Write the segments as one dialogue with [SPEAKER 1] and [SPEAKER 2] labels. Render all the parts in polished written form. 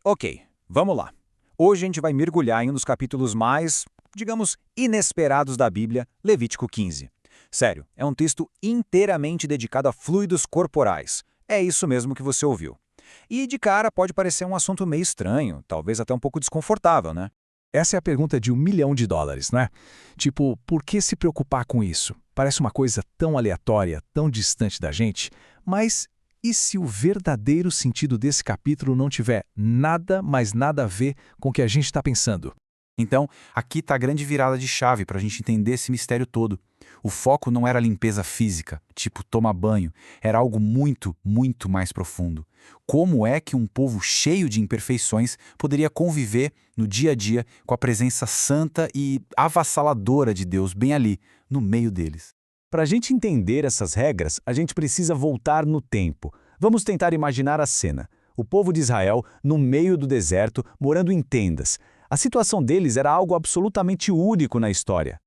[SPEAKER 1] Ok, vamos lá. Hoje a gente vai mergulhar em um dos capítulos mais, digamos, inesperados da Bíblia, Levítico 15. Sério, é um texto inteiramente dedicado a fluidos corporais. É isso mesmo que você ouviu. E de cara pode parecer um assunto meio estranho, talvez até um pouco desconfortável, né?
[SPEAKER 2] Essa é a pergunta de US$ 1 milhão, né? Tipo, por que se preocupar com isso? Parece uma coisa tão aleatória, tão distante da gente, mas e se o verdadeiro sentido desse capítulo não tiver nada, mais nada a ver com o que a gente está pensando?
[SPEAKER 3] Então, aqui está a grande virada de chave para a gente entender esse mistério todo. O foco não era limpeza física, tipo tomar banho, era algo muito, muito mais profundo. Como é que um povo cheio de imperfeições poderia conviver no dia a dia com a presença santa e avassaladora de Deus bem ali, no meio deles?
[SPEAKER 2] Para a gente entender essas regras, a gente precisa voltar no tempo. Vamos tentar imaginar a cena. O povo de Israel, no meio do deserto, morando em tendas. A situação deles era algo absolutamente único na história.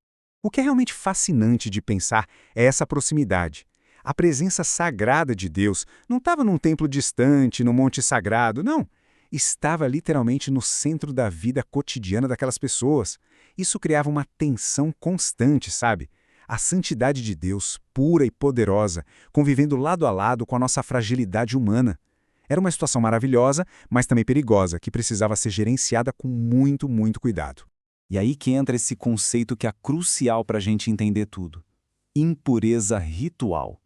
[SPEAKER 4] O que é realmente fascinante de pensar é essa proximidade. A presença sagrada de Deus não estava num templo distante, num monte sagrado, não. Estava literalmente no centro da vida cotidiana daquelas pessoas. Isso criava uma tensão constante, sabe? A santidade de Deus, pura e poderosa, convivendo lado a lado com a nossa fragilidade humana. Era uma situação maravilhosa, mas também perigosa, que precisava ser gerenciada com muito, muito cuidado.
[SPEAKER 3] E aí que entra esse conceito que é crucial para a gente entender tudo. Impureza ritual.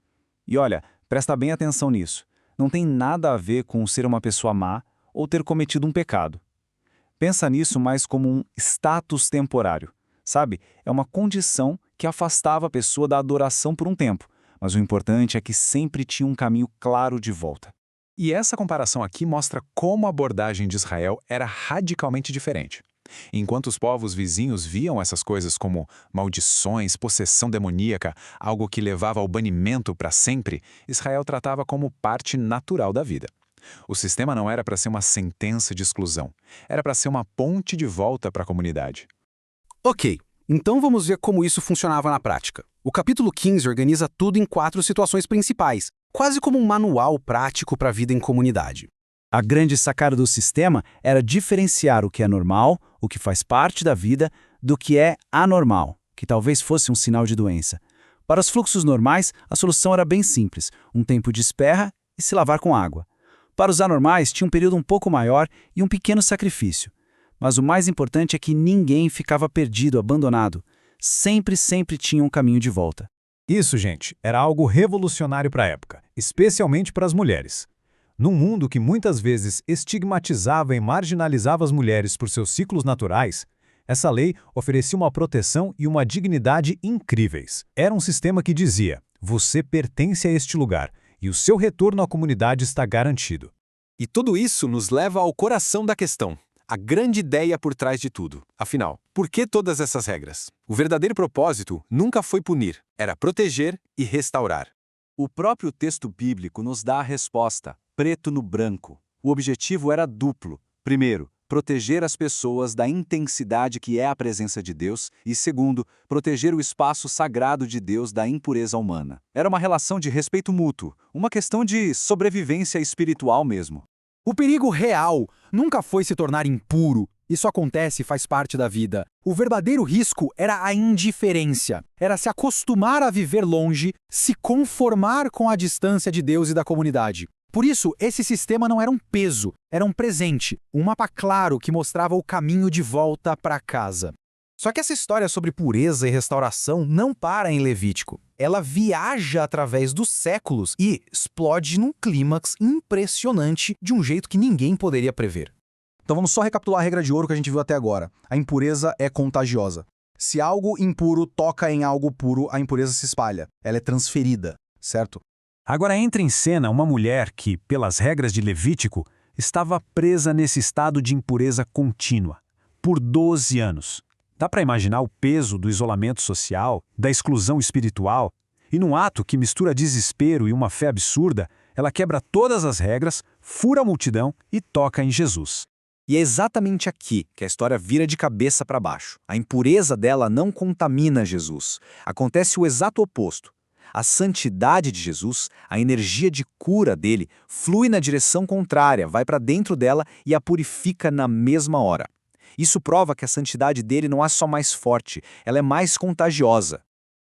[SPEAKER 3] E olha, presta bem atenção nisso. Não tem nada a ver com ser uma pessoa má ou ter cometido um pecado. Pensa nisso mais como um status temporário. Sabe? É uma condição que afastava a pessoa da adoração por um tempo. Mas o importante é que sempre tinha um caminho claro de volta.
[SPEAKER 2] E essa comparação aqui mostra como a abordagem de Israel era radicalmente diferente. Enquanto os povos vizinhos viam essas coisas como maldições, possessão demoníaca, algo que levava ao banimento para sempre, Israel tratava como parte natural da vida. O sistema não era para ser uma sentença de exclusão, era para ser uma ponte de volta para a comunidade.
[SPEAKER 5] Ok, então vamos ver como isso funcionava na prática. O capítulo 15 organiza tudo em 4 situações principais, quase como um manual prático para a vida em comunidade.
[SPEAKER 6] A grande sacada do sistema era diferenciar o que é normal, o que faz parte da vida, do que é anormal, que talvez fosse um sinal de doença. Para os fluxos normais, a solução era bem simples, um tempo de espera e se lavar com água. Para os anormais, tinha um período um pouco maior e um pequeno sacrifício. Mas o mais importante é que ninguém ficava perdido, abandonado. Sempre tinha um caminho de volta.
[SPEAKER 2] Isso, gente, era algo revolucionário para a época, especialmente para as mulheres. Num mundo que muitas vezes estigmatizava e marginalizava as mulheres por seus ciclos naturais, essa lei oferecia uma proteção e uma dignidade incríveis. Era um sistema que dizia: você pertence a este lugar e o seu retorno à comunidade está garantido.
[SPEAKER 5] E tudo isso nos leva ao coração da questão, a grande ideia por trás de tudo. Afinal, por que todas essas regras? O verdadeiro propósito nunca foi punir, era proteger e restaurar.
[SPEAKER 3] O próprio texto bíblico nos dá a resposta, preto no branco. O objetivo era duplo. Primeiro, proteger as pessoas da intensidade que é a presença de Deus e, segundo, proteger o espaço sagrado de Deus da impureza humana. Era uma relação de respeito mútuo, uma questão de sobrevivência espiritual mesmo.
[SPEAKER 5] O perigo real nunca foi se tornar impuro. Isso acontece e faz parte da vida. O verdadeiro risco era a indiferença. Era se acostumar a viver longe, se conformar com a distância de Deus e da comunidade. Por isso, esse sistema não era um peso, era um presente, um mapa claro que mostrava o caminho de volta para casa. Só que essa história sobre pureza e restauração não para em Levítico. Ela viaja através dos séculos e explode num clímax impressionante de um jeito que ninguém poderia prever.
[SPEAKER 7] Então vamos só recapitular a regra de ouro que a gente viu até agora. A impureza é contagiosa. Se algo impuro toca em algo puro, a impureza se espalha. Ela é transferida, certo?
[SPEAKER 1] Agora entra em cena uma mulher que, pelas regras de Levítico, estava presa nesse estado de impureza contínua, por 12 anos. Dá para imaginar o peso do isolamento social, da exclusão espiritual, e num ato que mistura desespero e uma fé absurda, ela quebra todas as regras, fura a multidão e toca em Jesus.
[SPEAKER 6] E é exatamente aqui que a história vira de cabeça para baixo. A impureza dela não contamina Jesus. Acontece o exato oposto.
[SPEAKER 3] A santidade de Jesus, a energia de cura dele, flui na direção contrária, vai para dentro dela e a purifica na mesma hora. Isso prova que a santidade dele não é só mais forte, ela é mais contagiosa.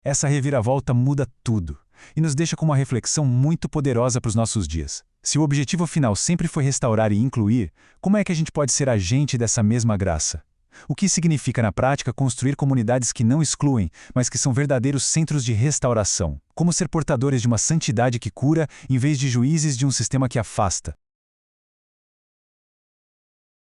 [SPEAKER 2] Essa reviravolta muda tudo e nos deixa com uma reflexão muito poderosa para os nossos dias. Se o objetivo final sempre foi restaurar e incluir, como é que a gente pode ser agente dessa mesma graça? O que significa na prática construir comunidades que não excluem, mas que são verdadeiros centros de restauração? Como ser portadores de uma santidade que cura, em vez de juízes de um sistema que afasta?